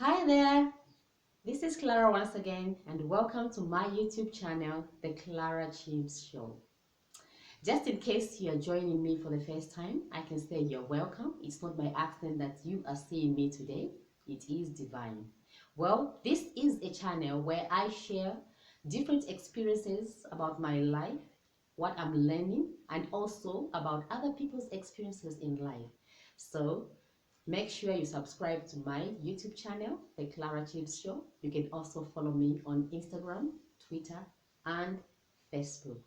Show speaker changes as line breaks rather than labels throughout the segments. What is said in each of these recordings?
Hi there, this is Clara once again, and welcome to my YouTube channel, The Clara Chiefs Show. Just in case you are joining me for the first time, I can say you're welcome. It's not by accident that you are seeing me today, it is divine. Well, this is a channel where I share different experiences about my life, what I'm learning, and also about other people's experiences in life. So, make sure you subscribe to my YouTube channel, The Clara Chiefs Show. You can also follow me on Instagram, Twitter, and Facebook.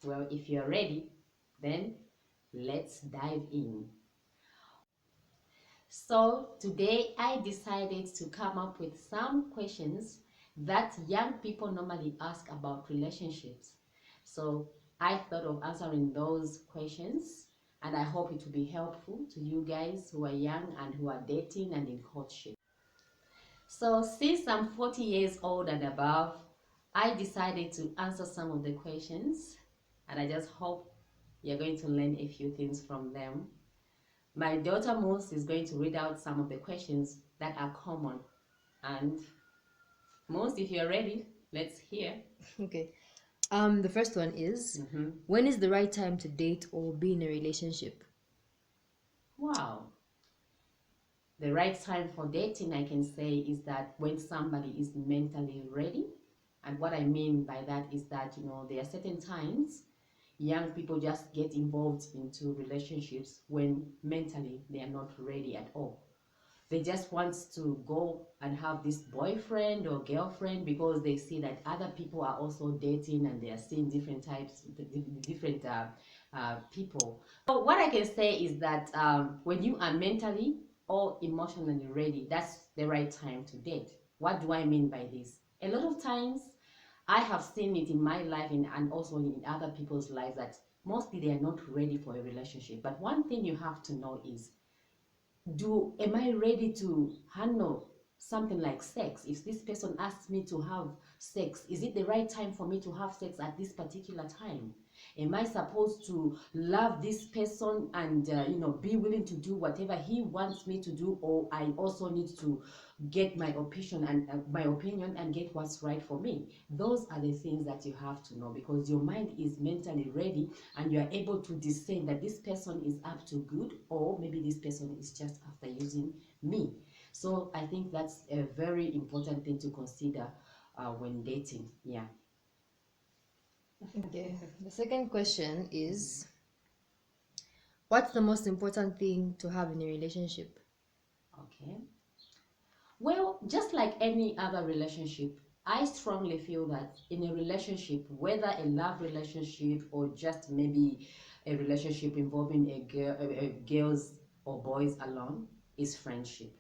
Well, if you're ready, then let's dive in. So today I decided to come up with some questions that young people normally ask about relationships. So I thought of answering those questions, and I hope it will be helpful to you guys who are young and who are dating and in courtship. So since I'm 40 years old and above, I decided to answer some of the questions, and I just hope you're going to learn a few things from them. My daughter Mos is going to read out some of the questions that are common. And Mos, if you're ready, let's hear.
Okay. The first one is,
Mm-hmm.
when is the right time to date or be in a relationship?
Wow. The right time for dating, I can say, is that when somebody is mentally ready. And what I mean by that is that, there are certain times young people just get involved into relationships when mentally they are not ready at all. They just want to go and have this boyfriend or girlfriend because they see that other people are also dating and they are seeing different types, different people. So what I can say is that when you are mentally or emotionally ready, that's the right time to date. What do I mean by this? A lot of times I have seen it in my life and also in other people's lives that mostly they are not ready for a relationship. But one thing you have to know is, am I ready to handle something like sex? If this person asks me to have sex, is it the right time for me to have sex at this particular time? Am I supposed to love this person and be willing to do whatever he wants me to do, or I also need to get my opinion and get what's right for me? Those are the things that you have to know, because your mind is mentally ready and you are able to discern that this person is up to good, or maybe this person is just after using me. So I think that's a very important thing to consider when dating. Yeah.
Okay. The second question is, what's the most important thing to have in a relationship?
Okay. Well, just like any other relationship, I strongly feel that in a relationship, whether a love relationship or just maybe a relationship involving girls or boys alone, is friendship.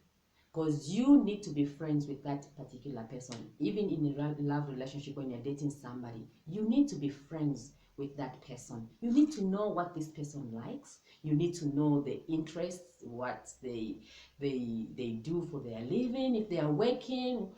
Because you need to be friends with that particular person. Even in a love relationship, when you're dating somebody, you need to be friends with that person. You need to know what this person likes. You need to know the interests, what they do for their living, if they are working,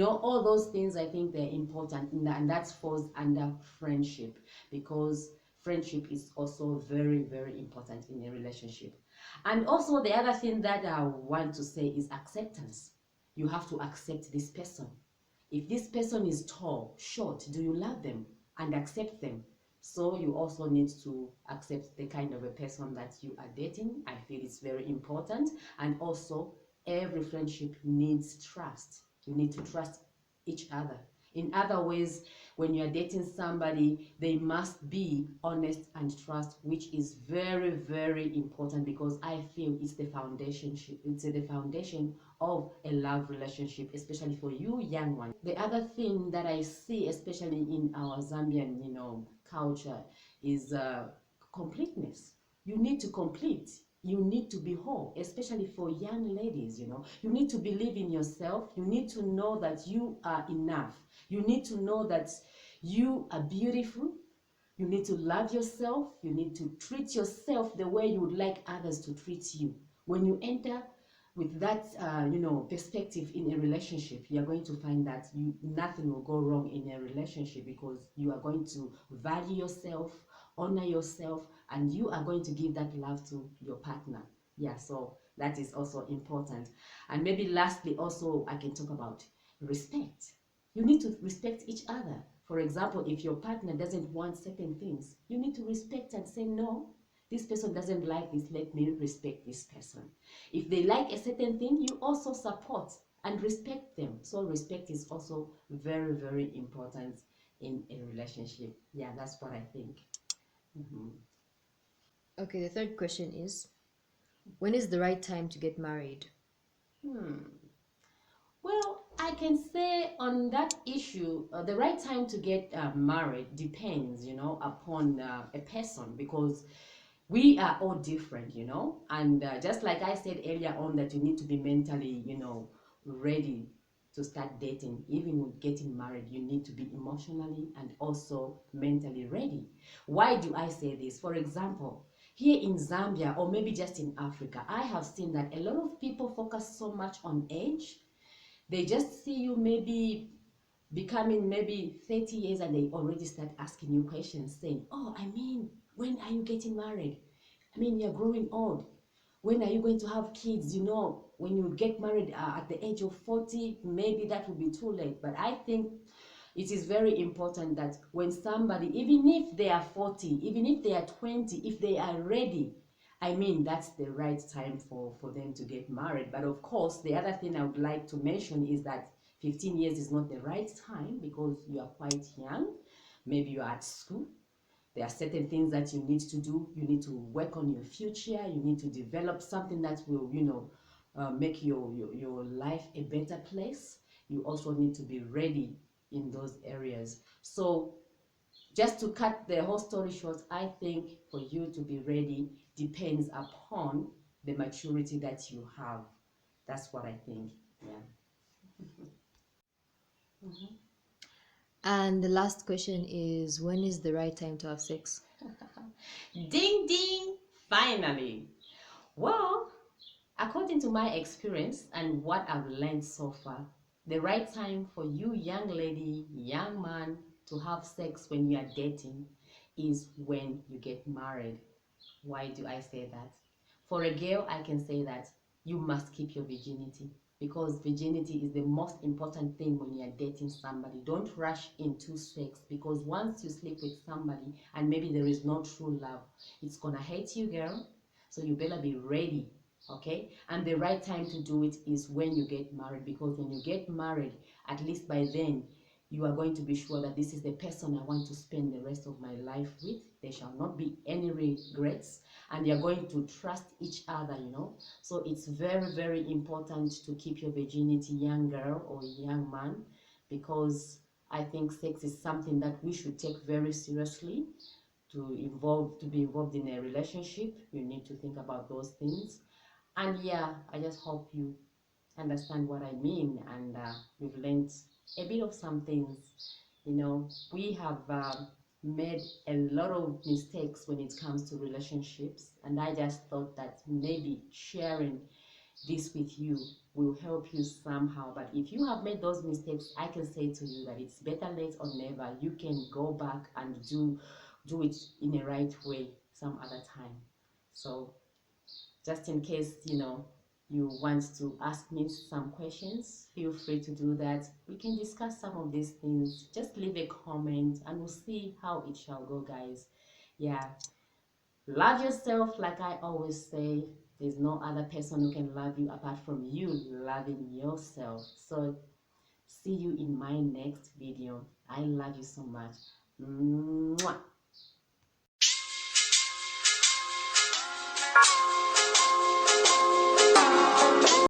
all those things. I think they're important, and that falls under friendship, because friendship is also very, very important in a relationship. And also the other thing that I want to say is acceptance. You have to accept this person. If this person is tall, short, do you love them and accept them? So you also need to accept the kind of a person that you are dating. I feel it's very important. And also, every friendship needs trust. You need to trust each other. In other ways, when you're dating somebody, they must be honest and trust, which is very, very important, because I feel it's the foundation. It's the foundation of a love relationship, especially for you young ones. The other thing that I see, especially in our Zambian, culture, is completeness. You need to complete. You need to be whole, especially for young ladies. You need to believe in yourself. You need to know that you are enough. You need to know that you are beautiful. You need to love yourself. You need to treat yourself the way you would like others to treat you. When you enter with that perspective in a relationship, you are going to find that nothing will go wrong in a relationship, because you are going to value yourself, honor yourself, and you are going to give that love to your partner. Yeah, so That is also important. And maybe lastly, also, I can talk about respect. You need to respect each other. For example, if your partner doesn't want certain things, you need to respect and say, no, this person doesn't like this, let me respect this person. If they like a certain thing, you also support and respect them. So respect is also very, very important in a relationship. Yeah, that's what I think. Mhm.
Okay, the third question is, when is the right time to get married?
Hmm. Well, I can say on that issue, the right time to get married depends, upon a person, because we are all different, and just like I said earlier on, that you need to be mentally, ready to start dating. Even with getting married, you need to be emotionally and also mentally ready. Why do I say this? For example, here in Zambia, or maybe just in Africa, I have seen that a lot of people focus so much on age. They just see you maybe becoming maybe 30 years and they already start asking you questions saying, oh, I mean, when are you getting married? I mean, you're growing old. When are you going to have kids? When you get married at the age of 40, maybe that will be too late. But I think it is very important that when somebody, even if they are 40, even if they are 20, if they are ready, I mean, that's the right time for them to get married. But of course, the other thing I would like to mention is that 15 years is not the right time because you are quite young. Maybe you are at school. There are certain things that you need to do. You need to work on your future. You need to develop something that will, make your life a better place. You also need to be ready in those areas. So just to cut the whole story short, I think for you to be ready depends upon the maturity that you have. That's what I think. Yeah. Mhm.
And the last question is, when is the right time to have sex?
Ding ding! Finally. Well, according to my experience and what I've learned so far, the right time for you, young lady, young man, to have sex when you are dating is when you get married. Why do I say that? For a girl, I can say that you must keep your virginity because virginity is the most important thing when you're dating somebody. Don't rush into sex because once you sleep with somebody and maybe there is no true love, it's gonna hurt you, girl. So you better be ready, okay? And the right time to do it is when you get married because when you get married, at least by then, you are going to be sure that this is the person I want to spend the rest of my life with. There shall not be any regrets, and you're going to trust each other. So it's very, very important to keep your virginity, young girl or young man, because I think sex is something that we should take very seriously. To be involved in a relationship, you need to think about those things. And yeah, I just hope you understand what I mean, and we've learned a bit of some things. We have made a lot of mistakes when it comes to relationships, and I just thought that maybe sharing this with you will help you somehow. But if you have made those mistakes, I can say to you that it's better late or never. You can go back and do it in a right way some other time. So just in case you want to ask me some questions, feel free to do that. We can discuss some of these things. Just leave a comment and we'll see how it shall go, guys. Yeah, love yourself. Like I always say, there's no other person who can love you apart from you loving yourself. So see you in my next video. I love you so much. Mwah.